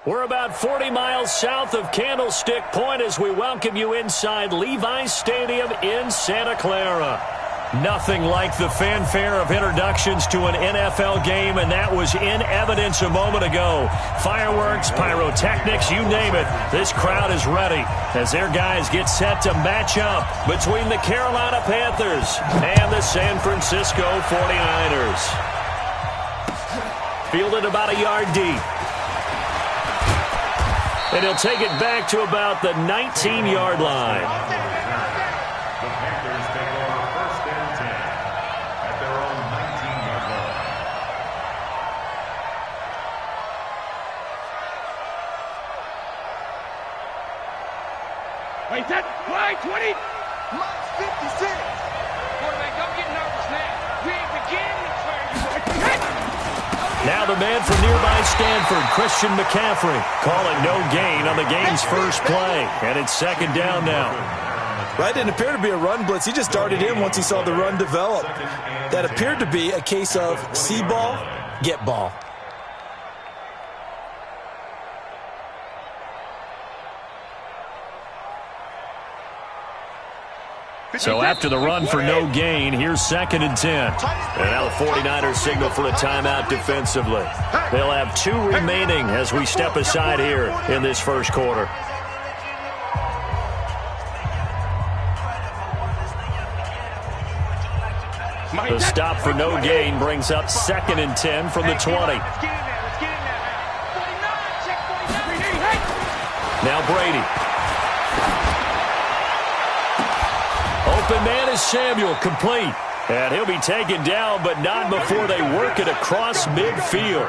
We're about 40 miles south of Candlestick Point as we welcome you inside Levi's Stadium in Santa Clara. Nothing like the fanfare of introductions to an NFL game, and that was in evidence a moment ago. Fireworks, pyrotechnics, you name it. This crowd is ready as their guys get set to match up between the Carolina Panthers and the San Francisco 49ers. Fielded about a yard deep. And he'll take it back to about the 19-yard line. The Panthers take over first and 10 at their own 19-yard line. Wait, that play, 20. Mark 56. Quarterback, don't get nervous now. We ain't beginning to turn you. Now the man from nearby Stanford, Christian McCaffrey, calling no gain on the game's first play. And it's second down now. Right, didn't appear to be a run blitz. He just darted in once he saw the run develop. That appeared to be a case of see ball, get ball. So after the run for no gain, here's second and 10. And now the 49ers signal for a timeout defensively. They'll have 2 remaining as we step aside here in this first quarter. The stop for no gain brings up second and 10 from the 20. Now Brady. Open man is Samuel, complete. And he'll be taken down, but not before they work it across midfield.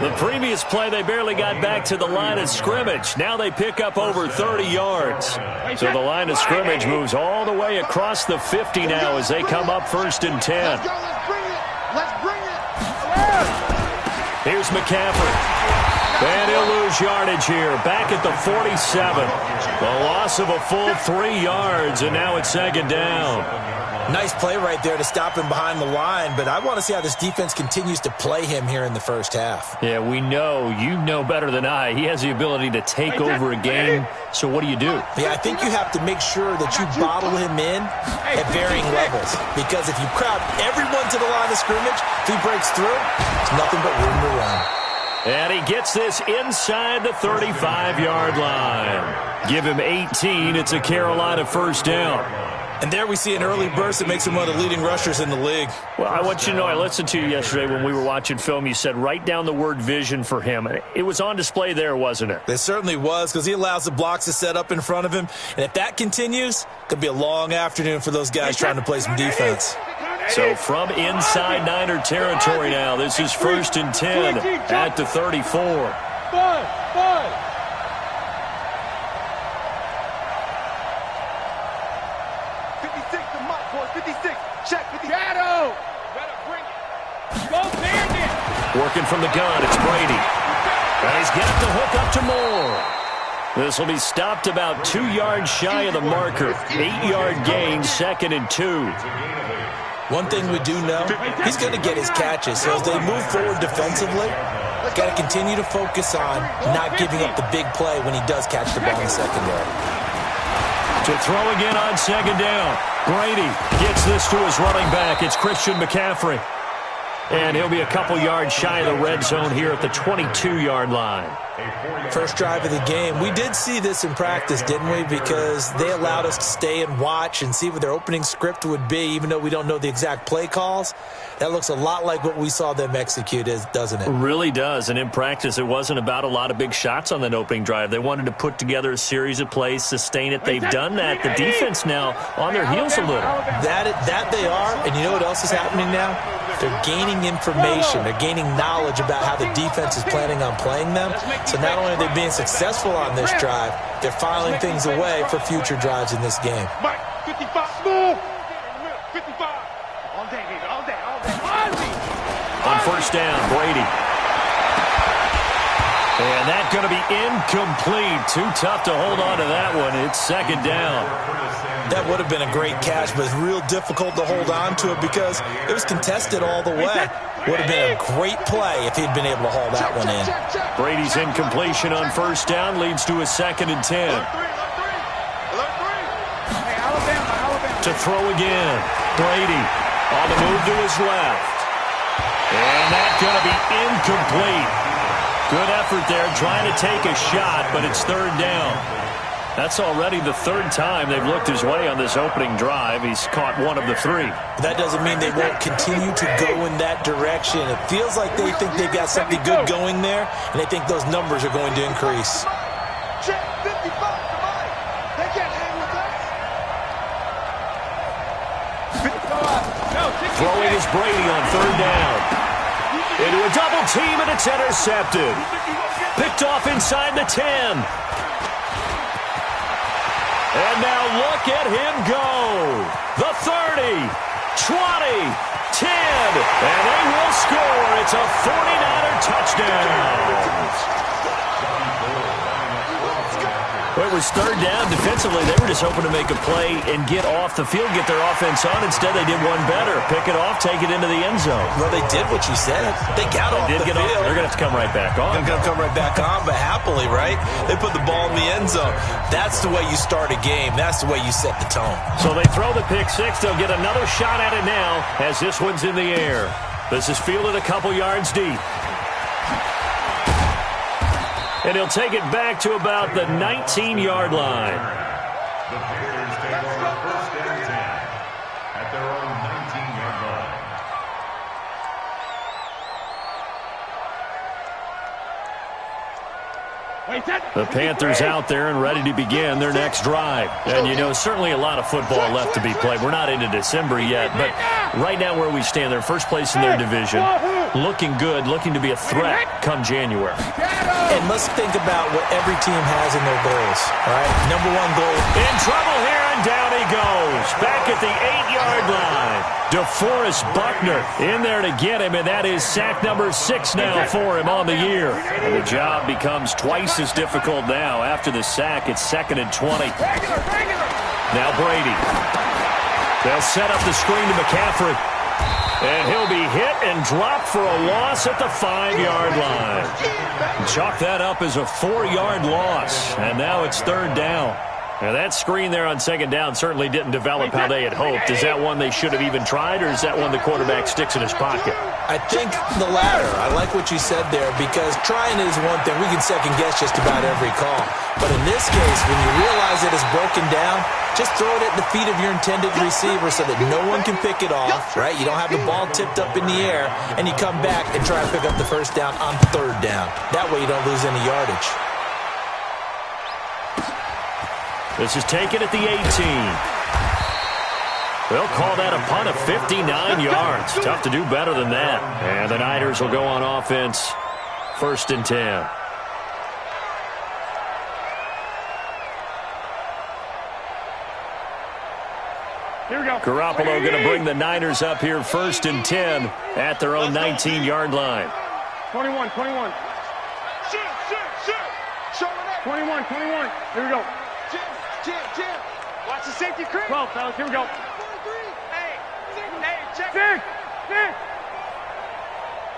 The previous play, they barely got back to the line of scrimmage. Now they pick up over 30 yards. So the line of scrimmage moves all the way across the 50 now as they come up first and 10. Let's bring it. Here's McCaffrey. And he'll lose yardage here, back at the 47. The loss of a full 3 yards, and now it's second down. Nice play right there to stop him behind the line, but I want to see how this defense continues to play him here in the first half. Yeah, we know. You know better than I. He has the ability to take over a game, so what do you do? Yeah, I think you have to make sure that you bottle him in at varying levels, because if you crowd everyone to the line of scrimmage, if he breaks through, it's nothing but room to run. And he gets this inside the 35-yard line. Give him 18. It's a Carolina first down. And there we see an early burst that makes him one of the leading rushers in the league. Well, I want you to know, I listened to you yesterday when we were watching film. You said write down the word vision for him. It was on display there, wasn't it? It certainly was, because he allows the blocks to set up in front of him. And if that continues, it could be a long afternoon for those guys trying to play some defense. So from inside Niner territory now, this is first and 10 at the 34. Bud. 56 to Mike, boys. 56. Check. 50. Shadow. Better bring it. Go Bandit. Working from the gun, it's Brady. And he's got the hook up to Moore. This will be stopped about 2 yards shy of the marker. 8-yard gain, second and 2. One thing we do know, he's going to get his catches. So as they move forward defensively, got to continue to focus on not giving up the big play when he does catch the ball in the secondary. To throw again on second down. Brady gets this to his running back. It's Christian McCaffrey. And he'll be a couple yards shy of the red zone here at the 22-yard line. First drive of the game. We did see this in practice, didn't we? Because they allowed us to stay and watch and see what their opening script would be, even though we don't know the exact play calls. That looks a lot like what we saw them execute, doesn't it? It really does. And in practice, it wasn't about a lot of big shots on that opening drive. They wanted to put together a series of plays, sustain it. They've done that. The defense now on their heels a little. That they are. And you know what else is happening now? They're gaining information. They're gaining knowledge about how the defense is planning on playing them. So not only are they being successful on this drive, they're filing things away for future drives in this game. Mike, 55. Move. 55. All day. On first down, Brady. And that's going to be incomplete. Too tough to hold on to that one. It's second down. That would have been a great catch, but it's real difficult to hold on to it because it was contested all the way. Would have been a great play if he'd been able to haul that one in. Brady's incompletion on first down leads to a 2nd and 10. To throw again. Brady on the move to his left. And that's going to be incomplete. Good effort there trying to take a shot, but it's third down. That's already the third time they've looked his way on this opening drive. He's caught one of the 3. That doesn't mean they won't continue to go in that direction. It feels like they think they've got something good going there, and they think those numbers are going to increase. Check 55 to Mike. They can't hang with us. Throwing is Brady on third down. Into a double team, and it's intercepted. Picked off inside the 10. And now look at him go. The 30, 20, 10. And they will score. It's a 49er touchdown. Well, it was third down. Defensively, they were just hoping to make a play and get off the field, get their offense on. Instead, they did one better. Pick it off, take it into the end zone. Well, they did what you said. They got off the field. They're going to have to come right back on. They're going to come right back on, but happily, right? They put the ball in the end zone. That's the way you start a game. That's the way you set the tone. So they throw the pick six. They'll get another shot at it now as this one's in the air. This is fielded a couple yards deep. And he'll take it back to about the 19-yard line. The Panthers take over first and 10 at their own 19-yard line. The Panthers out there and ready to begin their next drive. And, you know, certainly a lot of football left to be played. We're not into December yet, but right now where we stand, they're first place in their division. Looking good, looking to be a threat come January. And let's think about what every team has in their goals, all right? Number one goal. In trouble here, and down he goes. Back at the 8-yard line. DeForest Buckner in there to get him, and that is sack number 6 now for him on the year. And the job becomes twice as difficult now. After the sack, it's 2nd and 20. Now Brady. They'll set up the screen to McCaffrey. And he'll be hit and dropped for a loss at the 5-yard line. Chalk that up as a 4-yard loss. And now it's third down. Now that screen there on second down certainly didn't develop how they had hoped. Is that one they should have even tried, or is that one the quarterback sticks in his pocket? I think the latter. I like what you said there, because trying is one thing. We can second guess just about every call. But in this case, when you realize it is broken down, just throw it at the feet of your intended receiver so that no one can pick it off, right? You don't have the ball tipped up in the air, and you come back and try to pick up the first down on third down. That way you don't lose any yardage. This is taken at the 18. They'll call that a punt of 59 yards. Tough to do better than that. And the Niners will go on offense. 1st and 10. Here we go. Garoppolo going to bring the Niners up here 1st and 10 at their own 19-yard line. 21. Shoot. 21. Here we go. Jim. Watch the safety creep. 12, fellas. Here we go. 43. Hey, check. 6.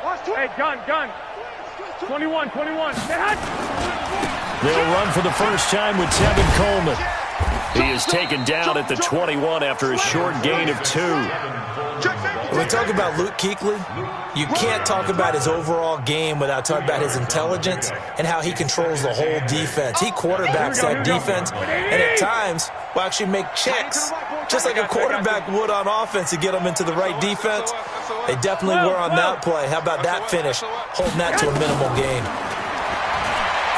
Watch 2. Hey, gun. 21. They'll run for the first time with Tevin Coleman. He is taken down at the 21 after a short gain of 2. When we talk about Luke Kuechly, you can't talk about his overall game without talking about his intelligence and how he controls the whole defense. He quarterbacks that defense, and at times will actually make checks, just like a quarterback would on offense to get them into the right defense. They definitely were on that play. How about that finish, holding that to a minimal gain.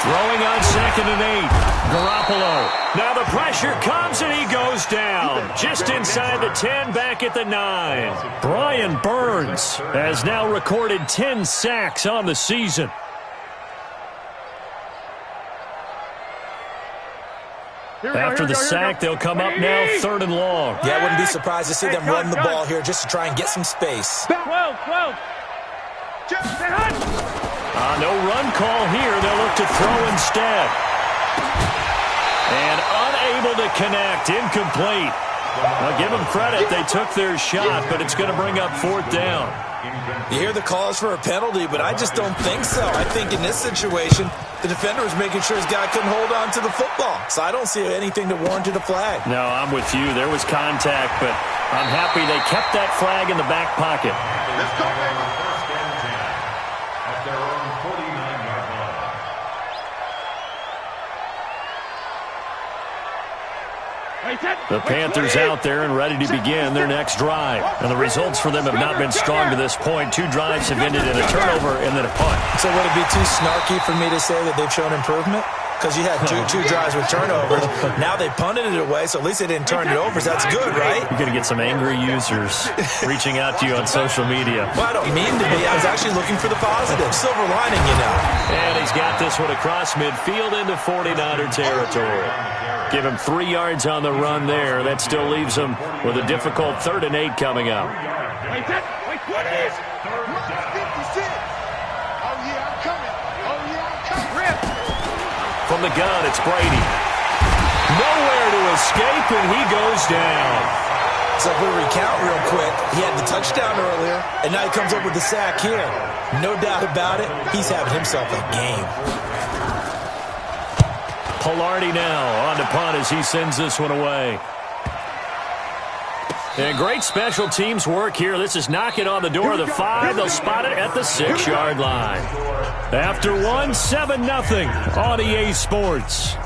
Throwing on 2nd and 8. Garoppolo. Now the pressure comes and he goes down. Just inside the 10, back at the 9. Brian Burns has now recorded 10 sacks on the season. After the sack, they'll come up now 3rd and long. Yeah, I wouldn't be surprised to see them run the ball here just to try and get some space. 12. No run call here. They'll look to throw instead. And unable to connect. Incomplete. Well, give them credit. They took their shot, but it's going to bring up 4th down. You hear the calls for a penalty, but I just don't think so. I think in this situation, the defender was making sure his guy couldn't hold on to the football. So I don't see anything that warranted a flag. No, I'm with you. There was contact, but I'm happy they kept that flag in the back pocket. Let's go, baby. First and 10 at their own 49-yard line. The Panthers out there and ready to begin their next drive. And the results for them have not been strong to this point. 2 drives have ended in a turnover and then a punt. So would it be too snarky for me to say that they've shown improvement? Because you had two drives with turnovers. Now they punted it away, so at least they didn't turn it over. So that's good, right? You're going to get some angry users reaching out to you on social media. Well, I don't mean to be. I was actually looking for the positive. Silver lining, you know. And he's got this one across midfield into 49er territory. Give him 3 yards on the run there. That still leaves him with a difficult 3rd and 8 coming up. Wait, what is? 56. Oh, yeah, I'm coming. Rip. From the gun, it's Brady. Nowhere to escape, and he goes down. So if we recount real quick, he had the touchdown earlier, and now he comes up with the sack here. No doubt about it, he's having himself a game. Pilardi now on to punt as he sends this one away. And great special teams work here. This is knocking on the door of the 5. They'll spot it at the 6-yard line. After 1, 7-0 on EA Sports.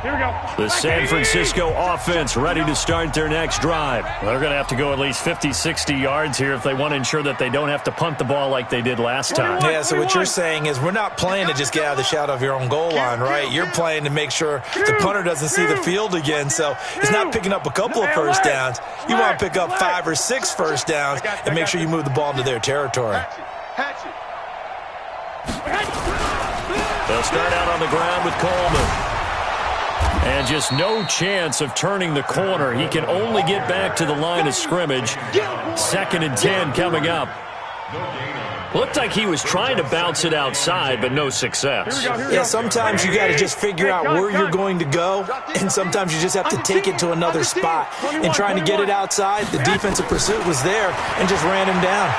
Here we go. The San Francisco offense ready to start their next drive. They're going to have to go at least 50, 60 yards here if they want to ensure that they don't have to punt the ball like they did last time. Yeah, so what you're saying is we're not playing to just get out of the shadow of your own goal line, right? You're playing to make sure the punter doesn't see the field again. So it's not picking up a couple of first downs. You want to pick up 5 or 6 first downs and make sure you move the ball into their territory. They'll start out on the ground with Coleman. And just no chance of turning the corner. He can only get back to the line of scrimmage. 2nd and 10 coming up. Looked like he was trying to bounce it outside, but no success. Yeah, sometimes you got to just figure out where you're going to go, and sometimes you just have to take it to another spot. And trying to get it outside, the defensive pursuit was there and just ran him down.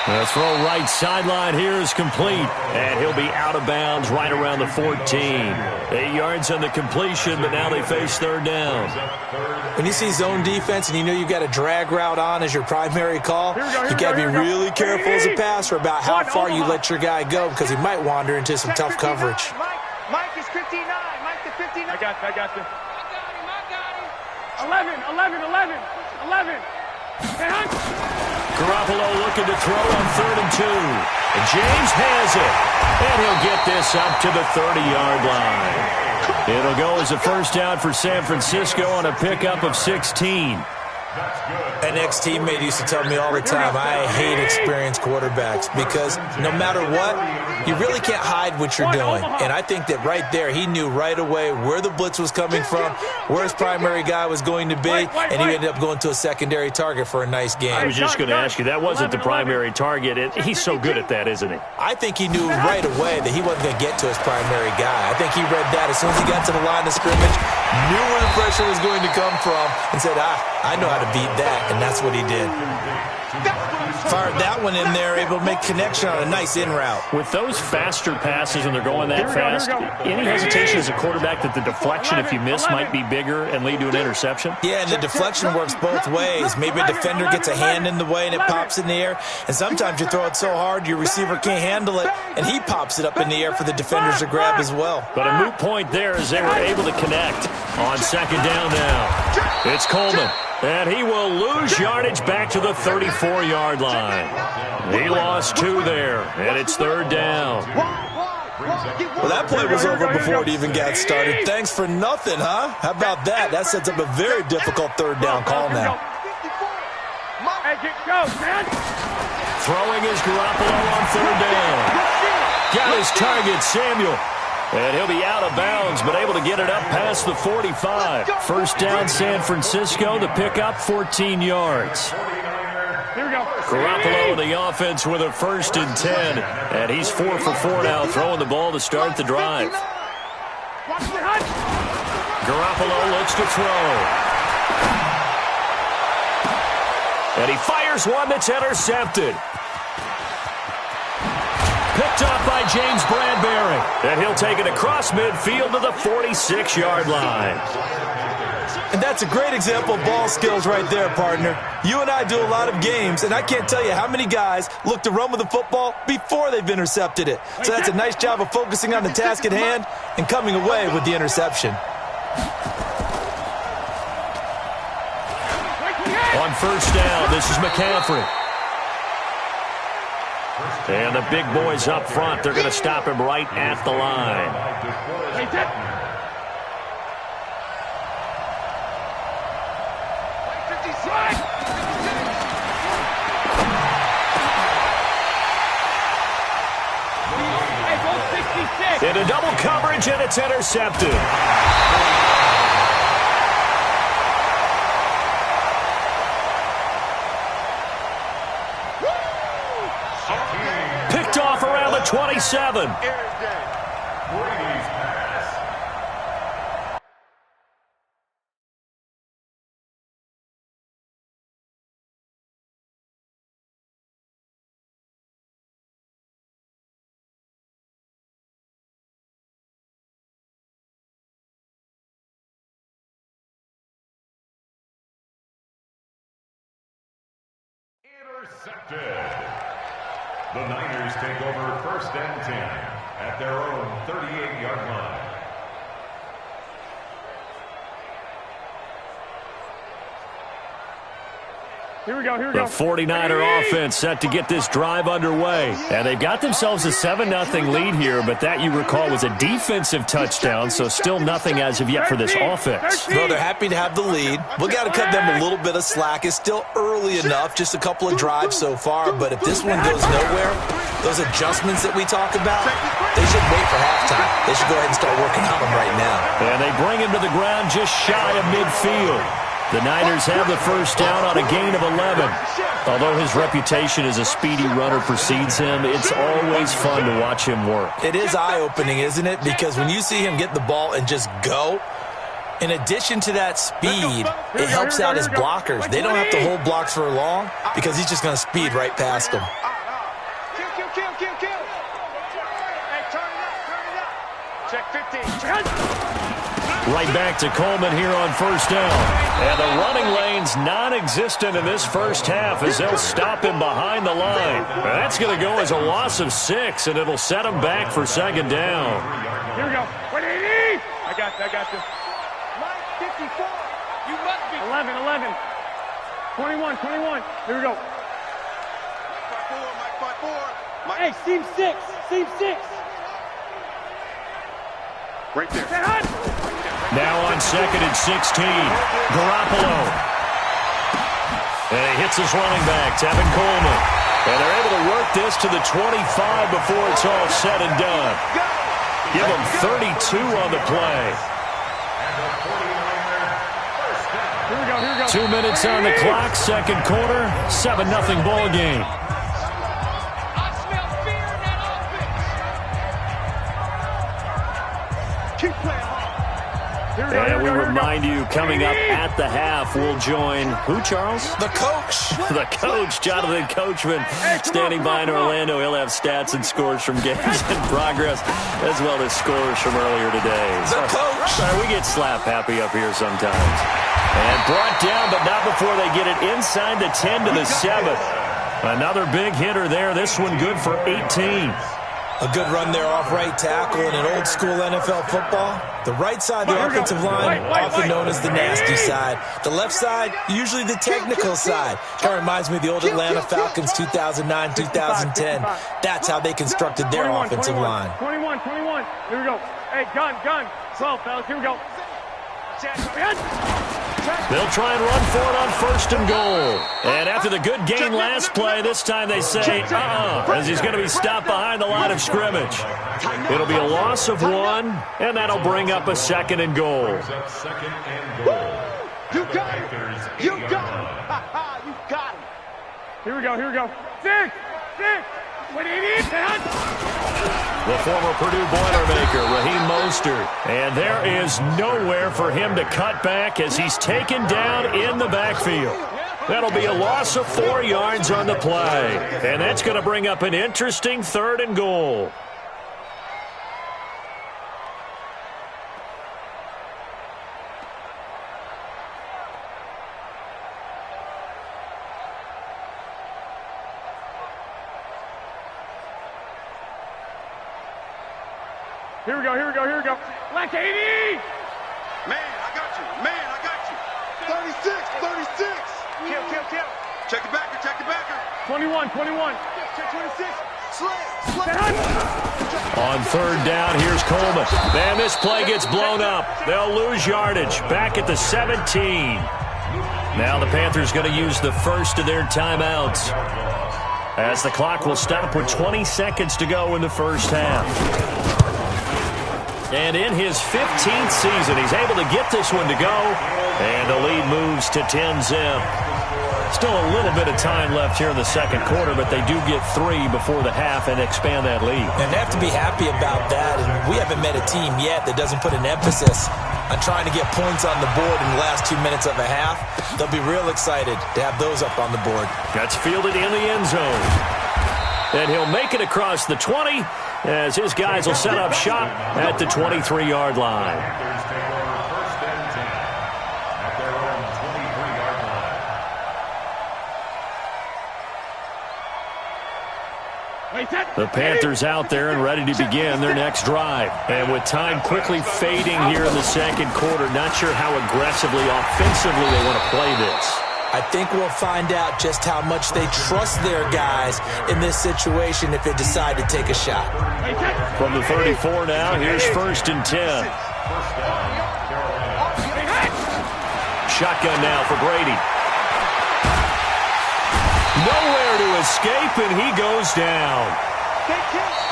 The throw right sideline here is complete, and he'll be out of bounds right around the 14. 8 yards on the completion, but now they face 3rd down. When you see zone defense and you know you've got a drag route on as your primary call, you got to be really careful as a passer about how far you let your guy go because he might wander into some tough coverage. Mike is 59. Mike the 59. I got you. I got him. 11. Garoppolo looking to throw on 3rd and 2. And James has it. And he'll get this up to the 30-yard line. It'll go as a first down for San Francisco on a pickup of 16. An ex-teammate used to tell me all the time, I hate experienced quarterbacks because no matter what, you really can't hide what you're doing. And I think that right there, he knew right away where the blitz was coming from, where his primary guy was going to be, and he ended up going to a secondary target for a nice game. I was just going to ask you, that wasn't the primary target. He's so good at that, isn't he? I think he knew right away that he wasn't going to get to his primary guy. I think he read that as soon as he got to the line of scrimmage, knew where the pressure was going to come from, and said, I know how to beat that, and that's what he did. Fired that one in there, able to make connection on a nice in route. With those faster passes and they're going that fast, any hesitation as a quarterback that the deflection, if you miss, might be bigger and lead to an interception? Yeah, and the deflection works both ways. Maybe a defender gets a hand in the way and it pops in the air, and sometimes you throw it so hard your receiver can't handle it, and he pops it up in the air for the defenders to grab as well. But a moot point there as they were able to connect on 2nd down now. It's Coleman. And he will lose yardage back to the 34-yard line. He lost 2 there, and it's 3rd down. Well, that play was over before it even got started. Thanks for nothing, huh? How about that? That sets up a very difficult 3rd down call now. Throwing is Garoppolo on 3rd down. Got his target, Samuel. And he'll be out of bounds, but able to get it up past the 45. First down, San Francisco. The pickup, 14 yards. Here we go. Garoppolo in the offense with a 1st and 10. And he's 4 for 4 now, throwing the ball to start the drive. Garoppolo looks to throw. And he fires one that's intercepted. Picked off by James Bradbury. And he'll take it across midfield to the 46-yard line. And that's a great example of ball skills right there, partner. You and I do a lot of games, and I can't tell you how many guys look to run with the football before they've intercepted it. So that's a nice job of focusing on the task at hand and coming away with the interception. On first down, this is McCaffrey. And the big boys up front, they're going to stop him right at the line. Into double coverage, and it's intercepted. Picked off around the 27. Intercepted. The Niners take over 1st and 10 at their own 38-yard line. Here we go, here we go. The 49er offense set to get this drive underway. And they've got themselves a 7-0 lead here, but that, you recall, was a defensive touchdown, so still nothing as of yet for this offense. Well, they're happy to have the lead. We got to cut them a little bit of slack. It's still early enough, just a couple of drives so far, but if this one goes nowhere, those adjustments that we talk about, they should wait for halftime. They should go ahead and start working on them right now. And they bring him to the ground just shy of midfield. The Niners have the first down on a gain of 11. Although his reputation as a speedy runner precedes him, it's always fun to watch him work. It is eye-opening, isn't it? Because when you see him get the ball and just go, in addition to that speed, it helps out his blockers. They don't have to hold blocks for long because he's just going to speed right past them. Kill. Hey, turn it up. Check 15. Right back to Coleman here on first down. And the running lane's non-existent in this first half as they'll stop him behind the line. That's going to go as a loss of 6, and it'll set him back for 2nd down. Here we go. 180. I got you. Mike, 54. You must be. 11. 21. Here we go. Mike 4. Hey, seam 6. Right there. Now on 2nd and 16, Garoppolo. And he hits his running back, Tevin Coleman. And they're able to work this to the 25 before it's all said and done. Give him 32 on the play. Here we go. 2 minutes on the clock, 2nd quarter, 7-0 ball game. I smell fear in that offense. Keep playing hard. And we remind you, coming up at the half, we'll join who, Charles? The coach. The coach, Jonathan Coachman, standing by in Orlando. He'll have stats and scores from games in progress, as well as scores from earlier today. The coach. Sorry, we get slap happy up here sometimes. And brought down, but not before they get it inside the 10 to the 7. Another big hitter there. This one good for 18. A good run there off right tackle in an old-school NFL football. The right side of the offensive line, often known as the nasty side. The left side, usually the technical side. Kind of reminds me of the old Atlanta Falcons 2009, 2010. That's how they constructed their offensive line. 21. Here we go. Hey, gun. 12, fellas. Here we go. They'll try and run for it on 1st and goal. And after the good gain last play, this time they say, as he's going to be stopped behind the line of scrimmage. It'll be a loss of 1, and that'll bring up a 2nd and goal. You got it. You got it. You got it. Here we go. Here we go. 6. What do you need? The former Purdue Boilermaker, Raheem Mostert. And there is nowhere for him to cut back as he's taken down in the backfield. That'll be a loss of 4 yards on the play. And that's going to bring up an interesting 3rd and goal. Here we go, here we go, here we go. Black 80! Man, I got you. 36. Kill. Check the backer. 21. Check 26. Slay. On 3rd down, here's Coleman. Man, this play gets blown up. They'll lose yardage. Back at the 17. Now the Panthers going to use the first of their timeouts, as the clock will stop with 20 seconds to go in the first half. And in his 15th season, he's able to get this one to go. And the lead moves to 10-zip. Still a little bit of time left here in the second quarter, but they do get 3 before the half and expand that lead. And they have to be happy about that. And we haven't met a team yet that doesn't put an emphasis on trying to get points on the board in the last 2 minutes of a half. They'll be real excited to have those up on the board. That's fielded in the end zone. And he'll make it across the 20 as his guys will set up shop at the 23-yard line. The Panthers out there and ready to begin their next drive. And with time quickly fading here in the second quarter, not sure how aggressively, offensively they want to play this. I think we'll find out just how much they trust their guys in this situation if they decide to take a shot. From the 34 now, here's 1st and 10. Shotgun now for Brady. Nowhere to escape, and he goes down.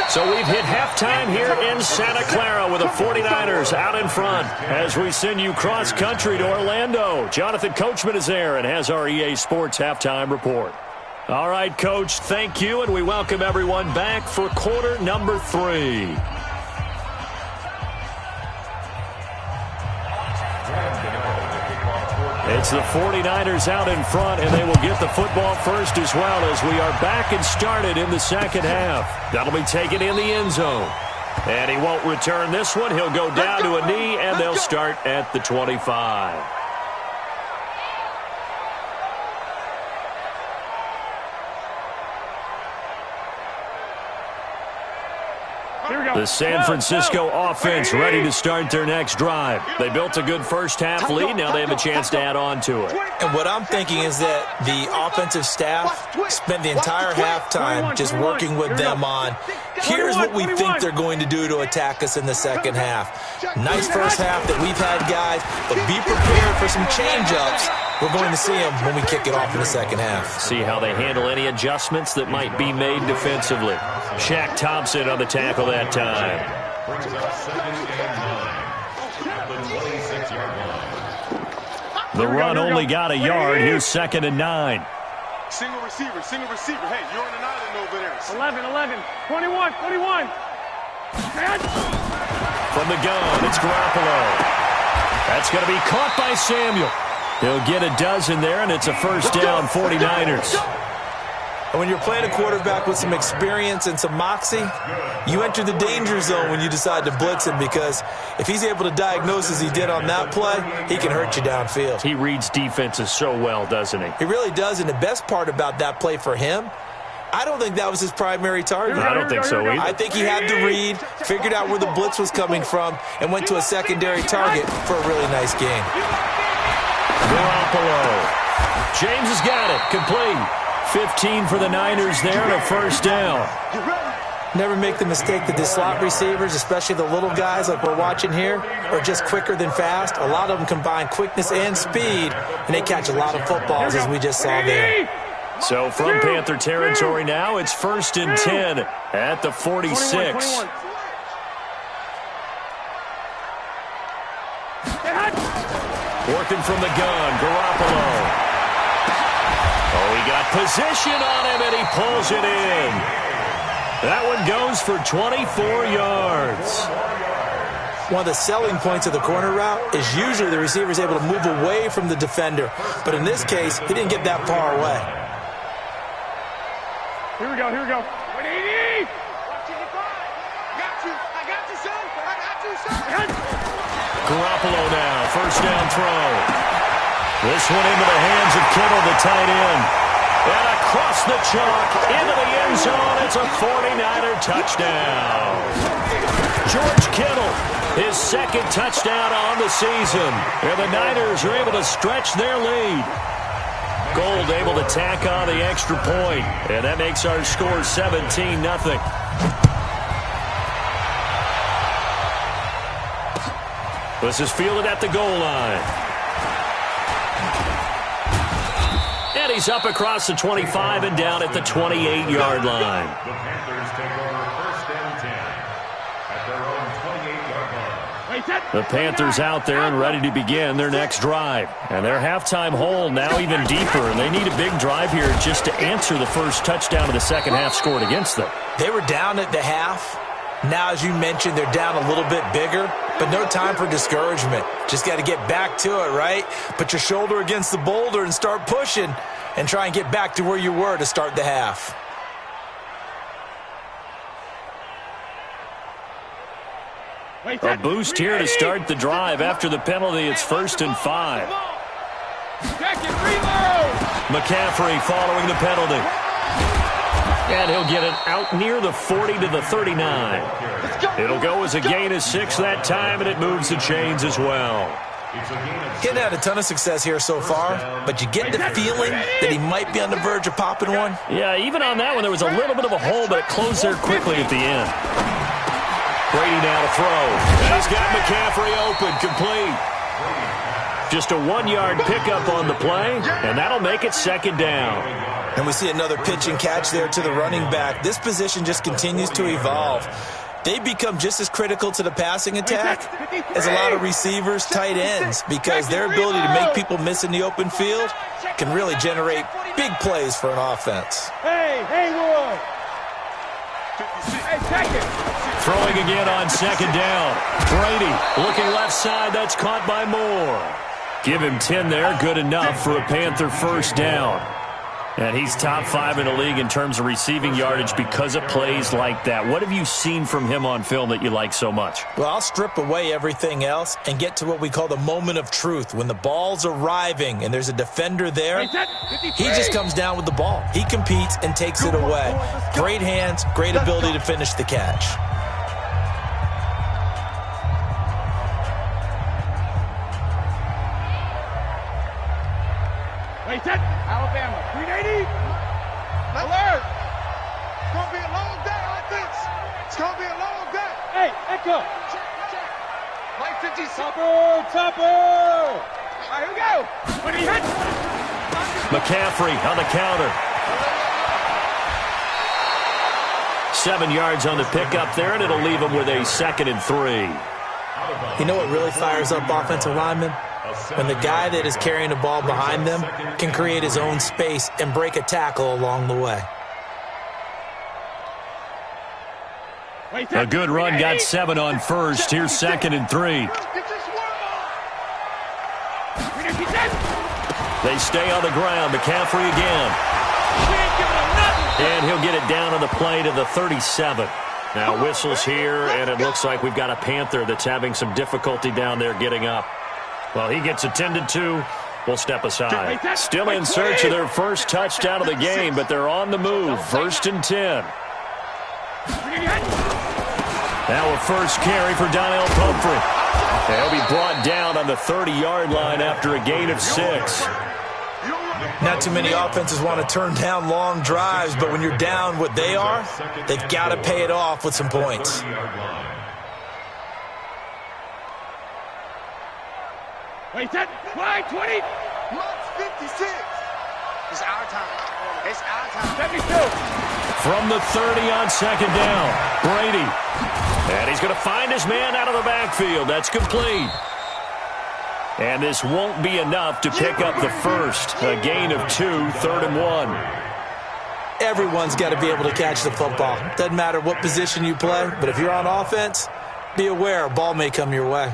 So we've hit halftime here in Santa Clara with the 49ers out in front as we send you cross-country to Orlando. Jonathan Coachman is there and has our EA Sports halftime report. All right, Coach, thank you, and we welcome everyone back for quarter number 3. It's the 49ers out in front, and they will get the football first as well as we are back and started in the second half. That'll be taken in the end zone. And he won't return this one. He'll go down to a knee, and they'll start at the 25. The San Francisco offense ready to start their next drive. They built a good first half lead. Now they have a chance to add on to it. And what I'm thinking is that the offensive staff spent the entire halftime just working with them on, here's what we think they're going to do to attack us in the second half. Nice first half that we've had, guys, but be prepared for some change-ups. We're going to see them when we kick it off in the second half. See how they handle any adjustments that might be made defensively. Shaq Thompson on the tackle that time. Brings up 2nd and 9 at the 26-yard line. The run only got a yard. Here's 2nd and 9. Single receiver. Hey, you're on an island over there. 11. 21. From the gun, it's Garoppolo. That's going to be caught by Samuel. He'll get a dozen there, and it's a first down, 49ers. And when you're playing a quarterback with some experience and some moxie, you enter the danger zone when you decide to blitz him, because if he's able to diagnose as he did on that play, he can hurt you downfield. He reads defenses so well, doesn't he? He really does, and the best part about that play for him, I don't think that was his primary target. I don't think so either. I think he had the read, figured out where the blitz was coming from, and went to a secondary target for a really nice game. Garoppolo. James has got it. Complete. 15 for the Niners there and a first down. Never make the mistake that the slot receivers, especially the little guys like we're watching here, are just quicker than fast. A lot of them combine quickness and speed, and they catch a lot of footballs, as we just saw there. So from Panther territory now, it's 1st and 10 at the 46. 21. Working from the gun, Garoppolo. Oh, he got position on him, and he pulls it in. That one goes for 24 yards. One of the selling points of the corner route is usually the receiver is able to move away from the defender. But in this case, he didn't get that far away. Here we go, here we go. 180! I got you, son. I got you, son. Garoppolo now, 1st down throw. This one into the hands of Kittle, the tight end. And across the chalk, into the end zone. It's a 49er touchdown. George Kittle, his 2nd touchdown on the season. And the Niners are able to stretch their lead. Gold able to tack on the extra point. And that makes our score 17-0. This is fielded at the goal line. And he's up across the 25 and down at the 28-yard line. The Panthers take over 1st and 10 at their own 28-yard line. The Panthers out there and ready to begin their next drive. And their halftime hole now even deeper, and they need a big drive here just to answer the first touchdown of the second half scored against them. They were down at the half. Now, as you mentioned, they're down a little bit bigger, but no time for discouragement. Just got to get back to it, right? Put your shoulder against the boulder and start pushing and try and get back to where you were to start the half. A boost here to start the drive. After the penalty, it's 1st and 5. McCaffrey following the penalty. And he'll get it out near the 40 to the 39. It'll go as a gain of 6 that time, and it moves the chains as well. Getting had a ton of success here so far, but you get the feeling that he might be on the verge of popping one. Yeah, even on that one, there was a little bit of a hole, but it closed there quickly at the end. Brady now to throw. And he's got McCaffrey open, complete. Just a 1-yard pickup on the play, and that'll make it 2nd down. And we see another pitch and catch there to the running back. This position just continues to evolve. They become just as critical to the passing attack as a lot of receivers, tight ends, because their ability to make people miss in the open field can really generate big plays for an offense. Hey, Wood. Hey, second. Throwing again on 2nd down. Brady looking left side. That's caught by Moore. Give him 10 there. Good enough for a Panther 1st down. And he's top 5 in the league in terms of receiving yardage because of plays like that. What have you seen from him on film that you like so much? Well, I'll strip away everything else and get to what we call the moment of truth. When the ball's arriving and there's a defender there, he just comes down with the ball. He competes and takes it away. Great hands, great ability to finish the catch. Alabama, 380. Alert. It's going to be a long day, offense. It's going to be a long day. Hey, Echo. Check. Play 50. Topper. All right, here we go. What do you hit? McCaffrey on the counter. 7 yards on the pickup there, and it'll leave him with a 2nd and 3. You know what really fires up offensive linemen? When the guy that is carrying the ball behind them can create his own space and break a tackle along the way. A good run, got 7 on first. Here's 2nd and 3. They stay on the ground. McCaffrey again. And he'll get it down on the play to the 37. Now whistles here, and it looks like we've got a Panther that's having some difficulty down there getting up. Well, he gets attended to. We'll step aside. Still in search of their first touchdown of the game, but they're on the move. 1st and 10. Now a first carry for Donnell Pumphrey. He'll be brought down on the 30-yard line after a gain of 6. Not too many offenses want to turn down long drives, but when you're down what they are, they've got to pay it off with some points. Wait, set, wide, 20. Marks 56. It's our time. It's our time. 72. From the 30 on second down, Brady. And he's going to find his man out of the backfield. That's complete. And this won't be enough to pick up the first. A gain of 2, 3rd and 1. Everyone's got to be able to catch the football. Doesn't matter what position you play, but if you're on offense, be aware a ball may come your way.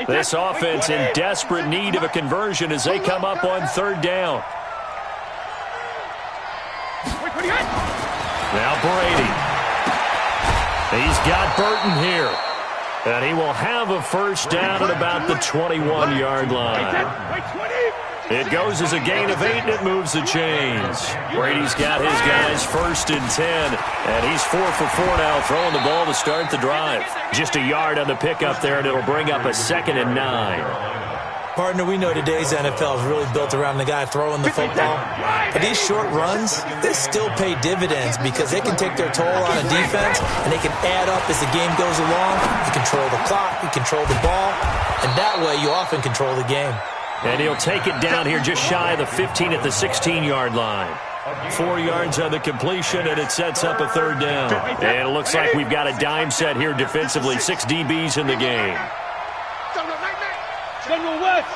This offense in desperate need of a conversion as they come up on 3rd down. Now Brady. He's got Burton here. And he will have a first down at about the 21-yard line. It goes as a gain of 8, and it moves the chains. Brady's got his guys 1st and 10, and he's 4 for 4 now, throwing the ball to start the drive. Just a yard on the pickup there, and it'll bring up a 2nd and 9. Partner, we know today's NFL is really built around the guy throwing the football. But these short runs, they still pay dividends because they can take their toll on a defense, and they can add up as the game goes along. You control the clock, you control the ball, and that way you often control the game. And he'll take it down here just shy of the 15 at the 16-yard line. 4 yards on the completion, and it sets up a 3rd down. And it looks like we've got a dime set here defensively. 6 DBs in the game. General West.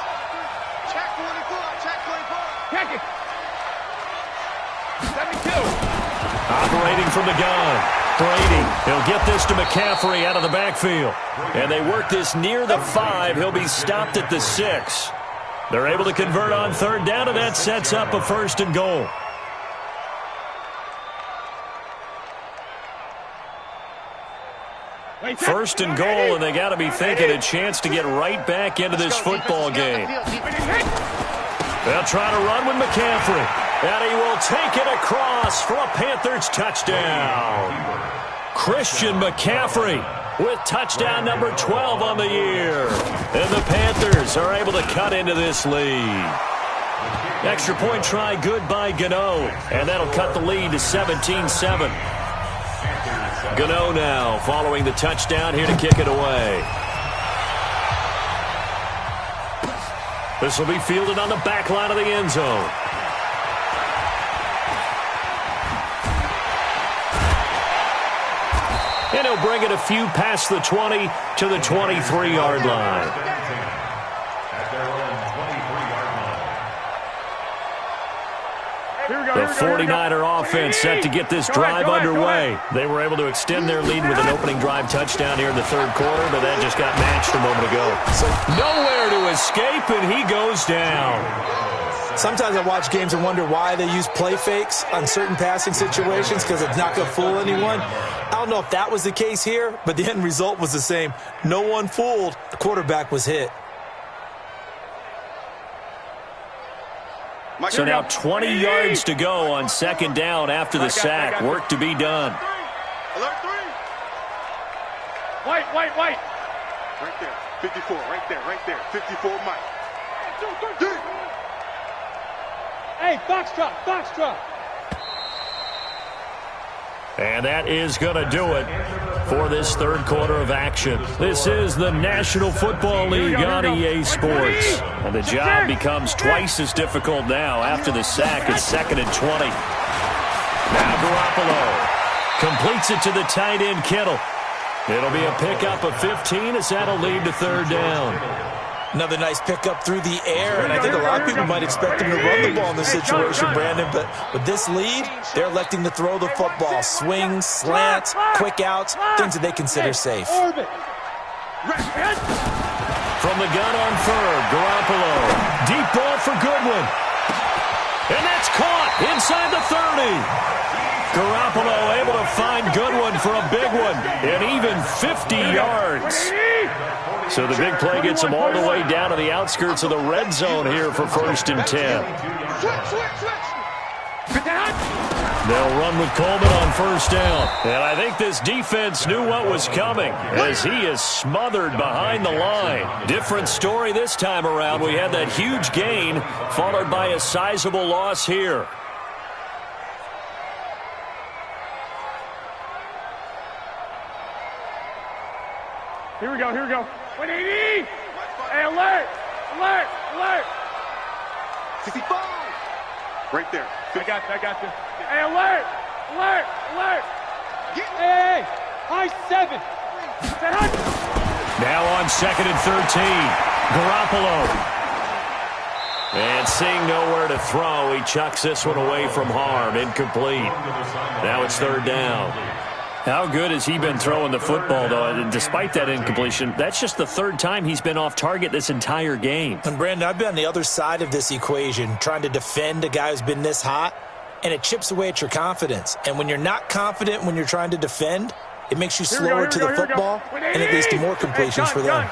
Check 24. Check 24. Check it. 72. Operating from the gun. Brady, he'll get this to McCaffrey out of the backfield. And they work this near the 5. He'll be stopped at the 6. They're able to convert on 3rd down, and that sets up a 1st and goal. First and goal, and they got to be thinking a chance to get right back into this football game. They'll try to run with McCaffrey, and he will take it across for a Panthers touchdown. Christian McCaffrey with touchdown number 12 on the year. And the Panthers are able to cut into this lead. Extra point try good by Gano, and that'll cut the lead to 17-7. Gano now following the touchdown here to kick it away. This will be fielded on the back line of the end zone. And he'll bring it a few past the 20 to the 23-yard line. The 49er offense set to get this drive underway. They were able to extend their lead with an opening drive touchdown here in the 3rd quarter, but that just got matched a moment ago. So nowhere to escape, and he goes down. Sometimes I watch games and wonder why they use play fakes on certain passing situations because it's not going to fool anyone. I don't know if that was the case here, but the end result was the same. No one fooled. The quarterback was hit. So now 20 yards to go on 2nd down after the sack. Work to be done. Alert 3. White. Right there. 54. Right there. 54, Mike. Hey, Foxtrot. And that is going to do it for this 3rd quarter of action. This is the National Football League on EA Sports. And the job becomes twice as difficult now after the sack. It's 2nd and 20. Now Garoppolo completes it to the tight end, Kittle. It'll be a pickup of 15 as that'll lead to 3rd down. Another nice pickup through the air, and I think a lot of people might expect him to run the ball in this situation, Brandon, but with this lead, they're electing to throw the football. Swings, slants, quick outs, things that they consider safe. From the gun on 3rd, Garoppolo. Deep ball for Goodwin. And that's caught inside the 30. Garoppolo able to find Goodwin for a big one, and even 50 yards. So the big play gets him all the way down to the outskirts of the red zone here for 1st and 10. They'll run with Coleman on first down. And I think this defense knew what was coming as he is smothered behind the line. Different story this time around. We had that huge gain followed by a sizable loss here. Here we go, here we go. 180! Hey, alert! Alert! Alert! 65! Right there. I got you. Hey, alert! Alert! Alert! Hey! High 7! Now on 2nd and 13. Garoppolo. And seeing nowhere to throw, he chucks this one away from harm. Incomplete. Now it's 3rd down. How good has he been throwing the football, though? And despite that incompletion, that's just the 3rd time he's been off target this entire game. And, Brandon, I've been on the other side of this equation, trying to defend a guy who's been this hot, and it chips away at your confidence. And when you're not confident when you're trying to defend, it makes you slower to the football, and it leads to more completions for them.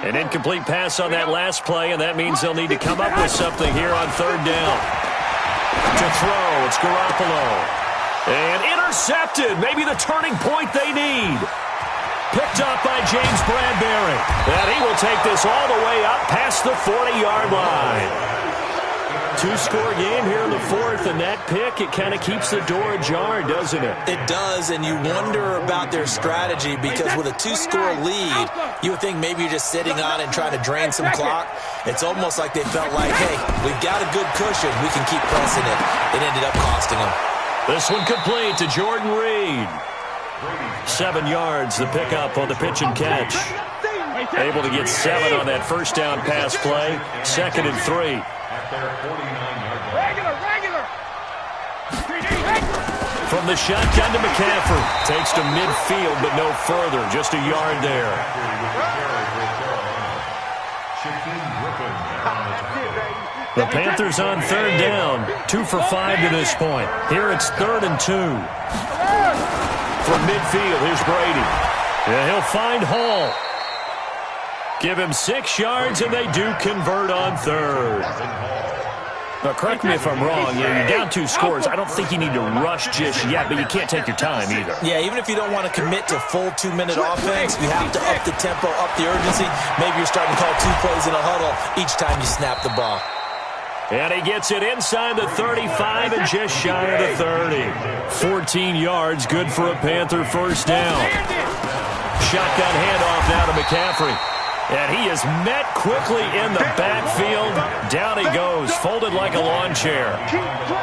An incomplete pass on that last play, and that means they'll need to come up with something here on 3rd down. To throw, it's Garoppolo. And intercepted, maybe the turning point they need. Picked up by James Bradbury. And he will take this all the way up past the 40-yard line. 2-score game here in the 4th, and that pick, it kind of keeps the door ajar, doesn't it? It does, and you wonder about their strategy because with a 2-score lead, you would think maybe you're just sitting on it and trying to drain some clock. It's almost like they felt like, hey, we've got a good cushion. We can keep pressing it. It ended up costing them. This one complete to Jordan Reed. 7 yards, the pickup on the pitch and catch. Able to get 7 on that first down pass play. 2nd and 3. From the shotgun to McCaffrey. Takes to midfield, but no further. Just a yard there. The Panthers on 3rd down. 2 for 5 to this point. Here it's 3rd and 2. From midfield, here's Brady. And he'll find Hall. Give him 6 yards, and they do convert on 3rd. Now, correct me if I'm wrong. You're down 2 scores. I don't think you need to rush just yet, but you can't take your time either. Yeah, even if you don't want to commit to full 2-minute offense, you have to up the tempo, up the urgency. Maybe you're starting to call 2 plays in a huddle each time you snap the ball. And he gets it inside the 35 and just shy of the 30. 14 yards, good for a Panther first down. Shotgun handoff now to McCaffrey. And he is met quickly in the backfield. Down he goes, folded like a lawn chair.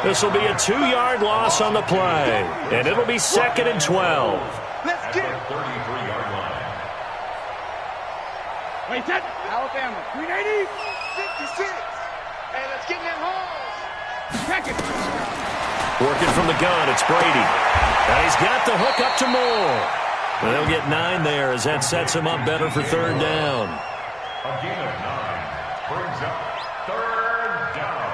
This will be a 2-yard loss on the play. And it'll be 2nd and 12. Let's get it. 33-yard line. Wait, that Alabama. 380. 56. Hey, let's get in them holes. Second. Working from the gun, it's Brady. And he's got the hook up to Moore. They'll get 9 there as that sets him up better for 3rd down. A gain of 9 brings up 3rd down.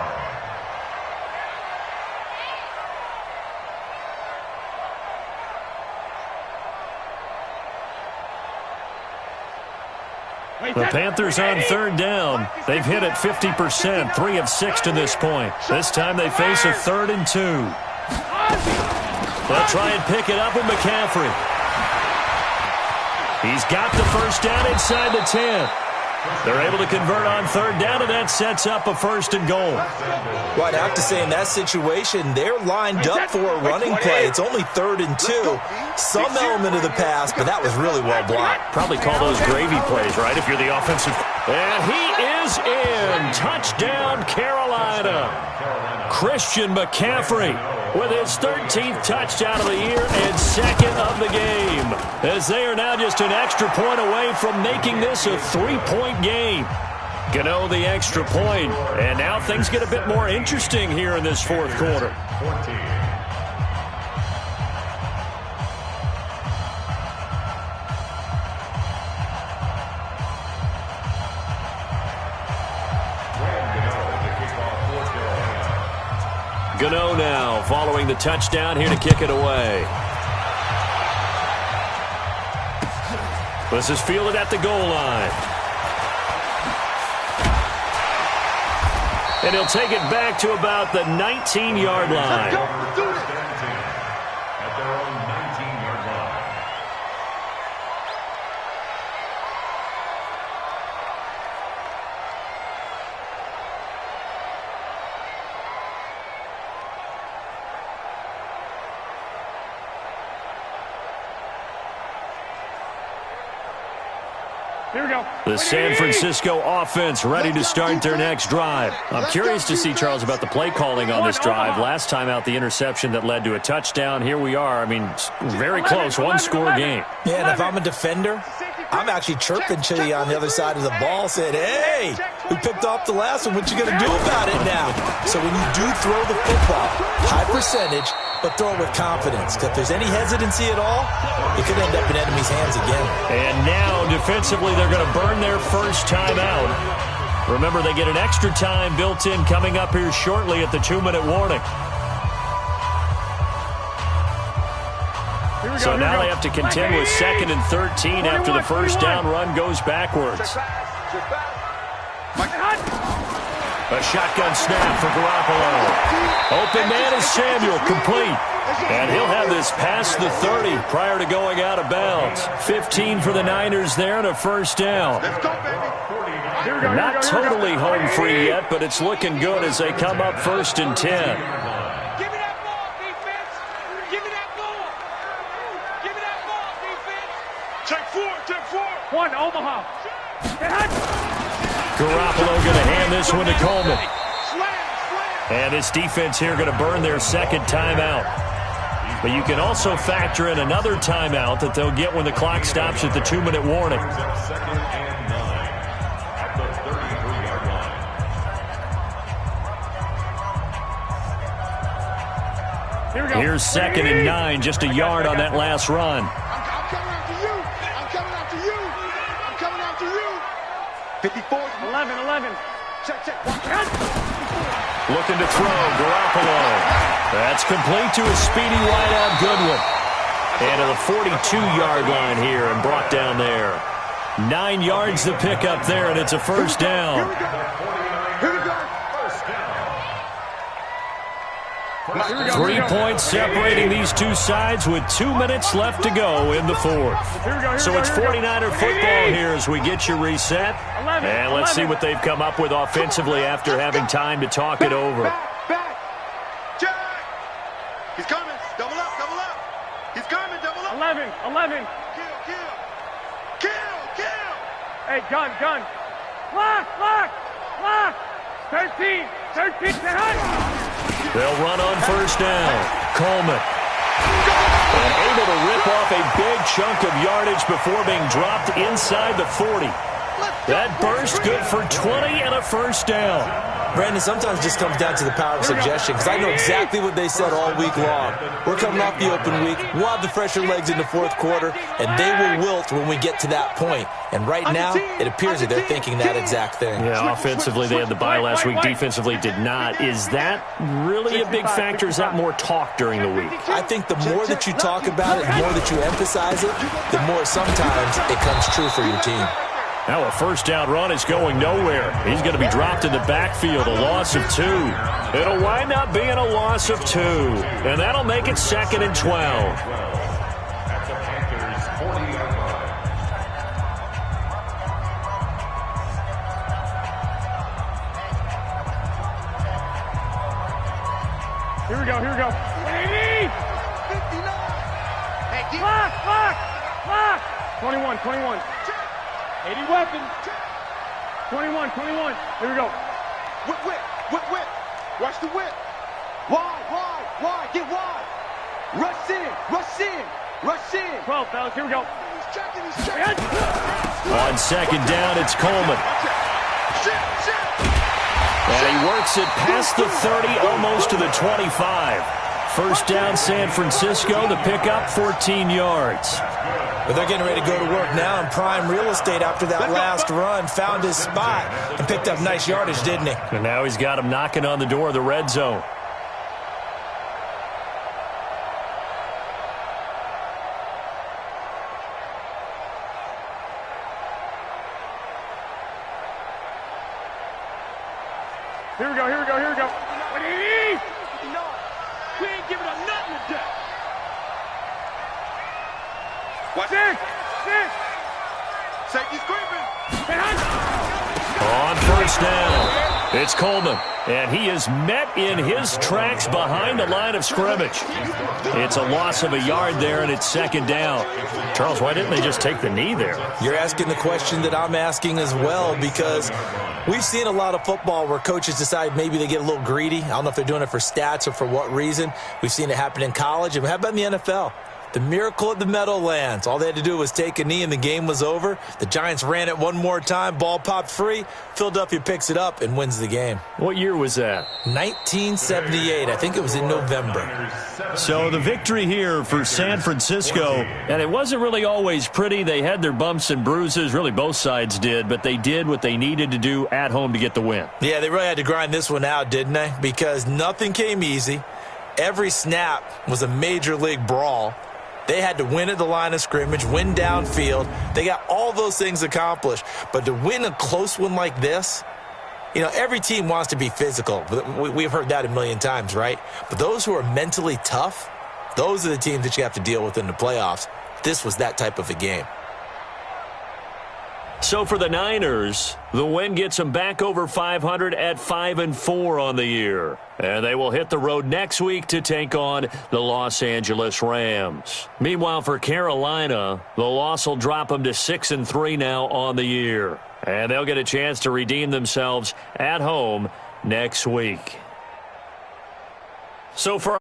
The Panthers on 3rd down. They've hit it 50%, 3 of 6 to this point. This time they face a 3rd and 2. They'll try and pick it up with McCaffrey. He's got the first down inside the 10. They're able to convert on 3rd down, and that sets up a 1st and goal. Well, I'd have to say in that situation, they're lined up for a running play. It's only 3rd and 2. Some element of the pass, but that was really well blocked. Probably call those gravy plays, right, if you're the offensive. And he is in. Touchdown, Carolina. Christian McCaffrey with his 13th touchdown of the year and 2nd of the game, as they are now just an extra point away from making this a 3-point game. Gano the extra point, and now things get a bit more interesting here in this 4th quarter. 14. Gano now following the touchdown here to kick it away. This is fielded at the goal line. And he'll take it back to about the 19-yard line. Here we go. The San Francisco offense ready to start their next drive. I'm curious to see, Charles, about the play calling on this drive. Last time out, the interception that led to a touchdown. Here we are. I mean, very close, one-score game. Yeah, and if I'm a defender, I'm actually chirping to you on the other side of the ball, saying, hey, we picked off the last one. What you going to do about it now? So when you do throw the football, high percentage, but throw it with confidence. If there's any hesitancy at all, it could end up in enemy's hands again. And now, defensively, they're going to burn their first timeout. Remember, they get an extra time built in coming up here shortly at the 2-minute warning. So now they have to contend with 2nd and 13 after the first down run goes backwards. A shotgun snap for Garoppolo. Open man is Samuel, complete. And he'll have this past the 30 prior to going out of bounds. 15 for the Niners there and a first down. Not totally home free yet, but it's looking good as they come up 1st and 10. Give me that ball, defense. Give me that ball. Give me that ball, defense. Take 4. 1, Omaha. Garoppolo going to hand this one to Coleman. And this defense here going to burn their second timeout. But you can also factor in another timeout that they'll get when the clock stops at the 2-minute warning. Here's 2nd and 9, just a yard on that last run. I'm coming after you. I'm coming after you. I'm coming after you. 54. 11. Check. Looking to throw, Garoppolo. That's complete to a speedy wideout Goodwin. And to the 42-yard line here and brought down there. 9 yards to pick up there, and it's a first down. Here we go. 3 points separating these two sides with 2 minutes left to go in the fourth. So it's 49er football here as we get you reset. And let's see what they've come up with offensively after having time to talk it over. Back. Jack. He's coming. Double up. He's coming. Double up. 11. Kill. Hey, gun. Lock. 13. They'll run on first down. Coleman. And able to rip off a big chunk of yardage before being dropped inside the 40. That burst good for 20 and a first down. Brandon, sometimes it just comes down to the power of suggestion, because I know exactly what they said all week long. We're coming off the open week. We'll have the fresher legs in the fourth quarter, and they will wilt when we get to that point. And right now, it appears that they're thinking that exact thing. Yeah, offensively, they had the bye last week. Defensively, did not. Is that really a big factor? Is that more talk during the week? I think the more that you talk about it, the more that you emphasize it, the more sometimes it comes true for your team. Now a first down run is going nowhere. He's going to be dropped in the backfield, a loss of 2. It'll wind up being a loss of 2. And that'll make it 2nd and 12. At the Panthers' 40-yard line. Here we go. 80. 59. Hey, Lock. 21. 80 weapon. 21. Here we go. Whip. Watch the whip. Wide. Get wide. Rush in. 12, fellas. Here we go. He's checking. On second down, it's Coleman. And he works it past the 30, almost to the 25. First down, San Francisco. The pickup, 14 yards. But they're getting ready to go to work now in prime real estate after that last run. Found his spot and picked up nice yardage, didn't he? And now he's got him knocking on the door of the red zone. Here we go. 80. We ain't giving up nothing today. Watch 6. Safety's creeping. On first down, it's Coleman. And he is met in his tracks behind the line of scrimmage. It's a loss of a yard there, and it's second down. Charles, why didn't they just take the knee there? You're asking the question that I'm asking as well, because we've seen a lot of football where coaches decide maybe they get a little greedy. I don't know if they're doing it for stats or for what reason. We've seen it happen in college. And how about in the NFL? The miracle at the Meadowlands. All they had to do was take a knee and the game was over. The Giants ran it one more time. Ball popped free. Philadelphia picks it up and wins the game. What year was that? 1978. I think it was in November. So the victory here for San Francisco. And it wasn't really always pretty. They had their bumps and bruises. Really, both sides did. But they did what they needed to do at home to get the win. Yeah, they really had to grind this one out, didn't they? Because nothing came easy. Every snap was a major league brawl. They had to win at the line of scrimmage, win downfield. They got all those things accomplished. But to win a close one like this, you know, every team wants to be physical. We've heard that a million times, right? But those who are mentally tough, those are the teams that you have to deal with in the playoffs. This was that type of a game. So for the Niners, the win gets them back over 500 at 5-4 on the year. And they will hit the road next week to take on the Los Angeles Rams. Meanwhile, for Carolina, the loss will drop them to 6-3 now on the year. And they'll get a chance to redeem themselves at home next week. So for